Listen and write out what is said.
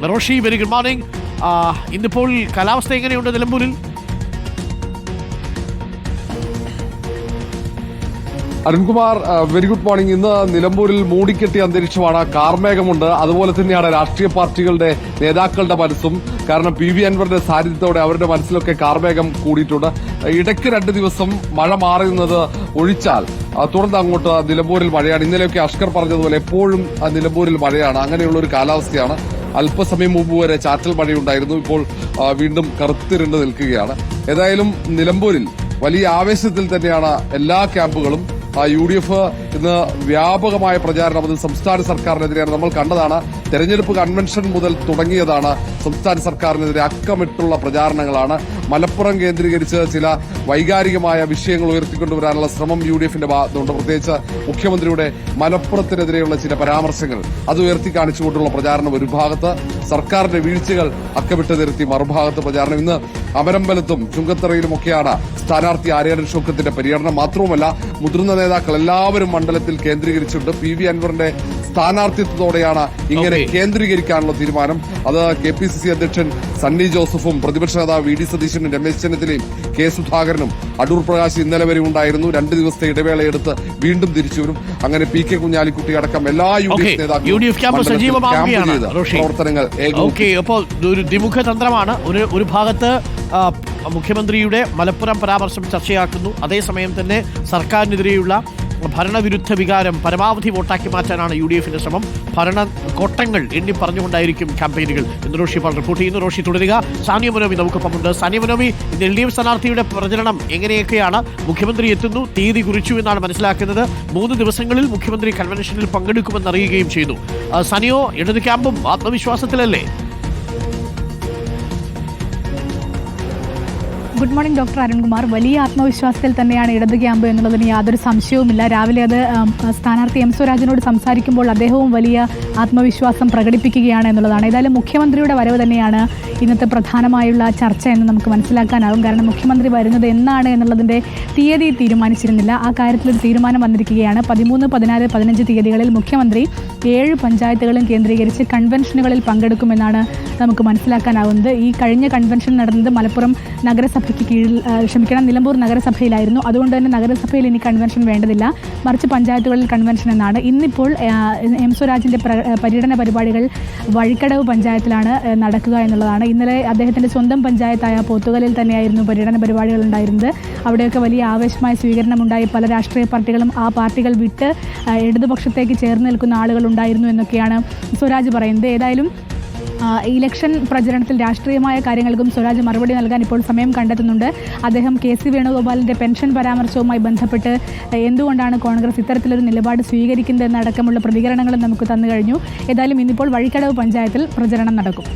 Roshy, very good morning. ഇന്നിപ്പോൾ കാലാവസ്ഥ എങ്ങനെയുണ്ട് നിലമ്പൂരിൽ? Arunkumar, very good morning. ഇന്ന് നിലമ്പൂരിൽ മൂടിക്കെട്ടിയ അന്തരീക്ഷമാണ്, കാർമേഘമുണ്ട്. അതുപോലെ തന്നെയാണ് രാഷ്ട്രീയ പാർട്ടികളുടെ നേതാക്കളുടെ മനസ്സും. കാരണം PV അൻവറിന്റെ സാന്നിധ്യത്തോടെ അവരുടെ മനസ്സിലൊക്കെ കാർമേഘം കൂടിയിട്ടുണ്ട്. ഇടയ്ക്ക് 2 ദിവസം മഴ മാറുന്നത് ഒഴിച്ചാൽ തുടർന്ന് അങ്ങോട്ട് നിലമ്പൂരിൽ മഴയാണ്. ഇന്നലെയൊക്കെ അഷ്കർ പറഞ്ഞതുപോലെ എപ്പോഴും നിലമ്പൂരിൽ മഴയാണ്. അങ്ങനെയുള്ള ഒരു കാലാവസ്ഥയാണ്. അല്പസമയം മുമ്പ് വരെ ചാറ്റൽ മഴയുണ്ടായിരുന്നു. ഇപ്പോൾ വീണ്ടും കറുത്തിരുണ്ട് നിൽക്കുകയാണ്. ഏതായാലും നിലമ്പൂരിൽ വലിയ ആവേശത്തിൽ തന്നെയാണ് എല്ലാ ക്യാമ്പുകളും. UDF ഇന്ന് വ്യാപകമായ പ്രചാരണം അത് സംസ്ഥാന സർക്കാരിനെതിരെയാണ്. നമ്മൾ കണ്ടതാണ്, തെരഞ്ഞെടുപ്പ് കൺവെൻഷൻ മുതൽ തുടങ്ങിയതാണ് സംസ്ഥാന സർക്കാരിനെതിരെ അക്കമിട്ടുള്ള പ്രചാരണങ്ങളാണ്. മലപ്പുറം കേന്ദ്രീകരിച്ച് ചില വൈകാരികമായ വിഷയങ്ങൾ ഉയർത്തിക്കൊണ്ടുവരാനുള്ള ശ്രമം UDFന്റെ ഭാഗത്തുണ്ട്. പ്രത്യേകിച്ച് മുഖ്യമന്ത്രിയുടെ മലപ്പുറത്തിനെതിരെയുള്ള ചില പരാമർശങ്ങൾ അത് ഉയർത്തി കാണിച്ചുകൊണ്ടുള്ള പ്രചാരണം ഒരു ഭാഗത്ത്, സർക്കാരിന്റെ വീഴ്ചകൾ അക്കമിട്ട് നിരത്തി മറുഭാഗത്ത് പ്രചാരണം. ഇന്ന് അമരമ്പലത്തും ചുങ്കത്തറയിലുമൊക്കെയാണ് സ്ഥാനാർത്ഥി ആര്യാടൻ ഷൗക്കത്തിന്റെ പര്യടനം. മാത്രവുമല്ല, മുതിർന്ന നേതാക്കൾ എല്ലാവരും മണ്ഡലത്തിൽ കേന്ദ്രീകരിച്ചിട്ടുണ്ട്. PV അൻവറിന്റെ സ്ഥാനാർത്ഥിത്വത്തോടെയാണ് ഇങ്ങനെ കേന്ദ്രീകരിക്കാനുള്ള തീരുമാനം. അത് KPCC അധ്യക്ഷൻ സണ്ണി ജോസഫും പ്രതിപക്ഷ നേതാവ് VD സതീശനും രമേശ് ചെന്നിത്തലയും K സുധാകരനും അടൂർ പ്രകാശ് ഇന്നലെ വരെ ഉണ്ടായിരുന്നു. 2 ദിവസത്തെ ഇടവേളയെടുത്ത് വീണ്ടും തിരിച്ചുവരും. അങ്ങനെ PK കുഞ്ഞാലിക്കുട്ടി അടക്കം എല്ലാ UDF നേതാക്കളും പ്രവർത്തനങ്ങൾ. അപ്പോൾ ഒരു ദ്വിമുഖ തന്ത്രമാണ്. ഒരു ഭാഗത്ത് മുഖ്യമന്ത്രിയുടെ മലപ്പുറം പരാമർശം ചർച്ചയാക്കുന്നു, അതേസമയം തന്നെ സർക്കാരിനെതിരെയുള്ള ഭരണവിരുദ്ധ വികാരം പരമാവധി വോട്ടാക്കി മാറ്റാനാണ് UDFന്റെ ശ്രമം. ഭരണ കോട്ടങ്ങൾ എണ്ണി പറഞ്ഞുകൊണ്ടായിരിക്കും ക്യാമ്പയിനുകൾ എന്ന് റോഷി റിപ്പോർട്ട് ചെയ്യുന്നു. റോഷി തുടരുക. സാനിയ മനോമി നമുക്കൊപ്പമുണ്ട്. സാനിയ മനോമി, ഇന്ന് LDF സ്ഥാനാർത്ഥിയുടെ പ്രചരണം എങ്ങനെയൊക്കെയാണ്? മുഖ്യമന്ത്രി എത്തുന്നു, തീയതി കുറിച്ചു എന്നാണ് മനസ്സിലാക്കുന്നത്. 3 ദിവസങ്ങളിൽ മുഖ്യമന്ത്രി കൺവെൻഷനിൽ പങ്കെടുക്കുമെന്ന് അറിയുകയും ചെയ്തു. സാനിയോ, ഇടത് ക്യാമ്പും ആത്മവിശ്വാസത്തിലല്ലേ? Good morning doctor Arunkumar. വലിയ ആത്മവിശ്വാസത്തിൽ തന്നെയാണ് ഇടത് ക്യാമ്പ് എന്നുള്ളതിന് യാതൊരു സംശയവുമില്ല. രാവിലെ അത് സ്ഥാനാർത്ഥി M സ്വരാജിനോട് സംസാരിക്കുമ്പോൾ അദ്ദേഹവും വലിയ ആത്മവിശ്വാസം പ്രകടിപ്പിക്കുകയാണ് എന്നുള്ളതാണ്. ഏതായാലും മുഖ്യമന്ത്രിയുടെ വരവ് തന്നെയാണ് ഇന്നത്തെ പ്രധാനമായുള്ള ചർച്ച എന്ന് നമുക്ക് മനസ്സിലാക്കാനാകും. കാരണം മുഖ്യമന്ത്രി വരുന്നത് എന്നാണ് എന്നുള്ളതിൻ്റെ തീയതി തീരുമാനിച്ചിരുന്നില്ല. ആ കാര്യത്തിലൊരു തീരുമാനം വന്നിരിക്കുകയാണ്. 13, 14, 15 തീയതികളിൽ മുഖ്യമന്ത്രി 7 പഞ്ചായത്തുകളും കേന്ദ്രീകരിച്ച് കൺവെൻഷനുകളിൽ പങ്കെടുക്കുമെന്നാണ് നമുക്ക് മനസ്സിലാക്കാനാവുന്നത്. ഈ കഴിഞ്ഞ കൺവെൻഷൻ നടന്നത് മലപ്പുറം നഗരസഭയ്ക്ക് കീഴിൽ നിലമ്പൂർ നഗരസഭയിലായിരുന്നു. അതുകൊണ്ട് തന്നെ നഗരസഭയിൽ ഇനി കൺവെൻഷൻ വേണ്ടതില്ല, മറിച്ച് പഞ്ചായത്തുകളിൽ കൺവെൻഷൻ എന്നാണ്. ഇന്നിപ്പോൾ M സ്വരാജിൻ്റെ പര്യടന പരിപാടികൾ വഴിക്കടവ് പഞ്ചായത്തിലാണ് നടക്കുക എന്നുള്ളതാണ്. ഇന്നലെ അദ്ദേഹത്തിൻ്റെ സ്വന്തം പഞ്ചായത്തായ പോത്തുകലിൽ തന്നെയായിരുന്നു പര്യടന പരിപാടികൾ ഉണ്ടായിരുന്നത്. അവിടെയൊക്കെ വലിയ ആവേശമായ സ്വീകരണമുണ്ടായി. പല രാഷ്ട്രീയ പാർട്ടികളും ആ പാർട്ടികൾ വിട്ട് ഇടതുപക്ഷത്തേക്ക് ചേർന്ന് നിൽക്കുന്ന ആളുകൾ ഉണ്ടായിരുന്നു എന്നൊക്കെയാണ് സ്വരാജ് പറയുന്നത്. ഏതായാലും ഇലക്ഷൻ പ്രചരണത്തിൽ രാഷ്ട്രീയമായ കാര്യങ്ങൾക്കും സ്വരാജ് മറുപടി നൽകാൻ ഇപ്പോൾ സമയം കണ്ടെത്തുന്നുണ്ട്. അദ്ദേഹം KC വേണുഗോപാലിൻ്റെ പെൻഷൻ പരാമർശവുമായി ബന്ധപ്പെട്ട് എന്തുകൊണ്ടാണ് കോൺഗ്രസ് ഇത്തരത്തിലൊരു നിലപാട് സ്വീകരിക്കുന്നതെന്നടക്കമുള്ള പ്രതികരണങ്ങളും നമുക്ക് തന്നു കഴിഞ്ഞു. ഏതായാലും ഇന്നിപ്പോൾ വഴിക്കടവ് പഞ്ചായത്തിൽ പ്രചരണം നടക്കും.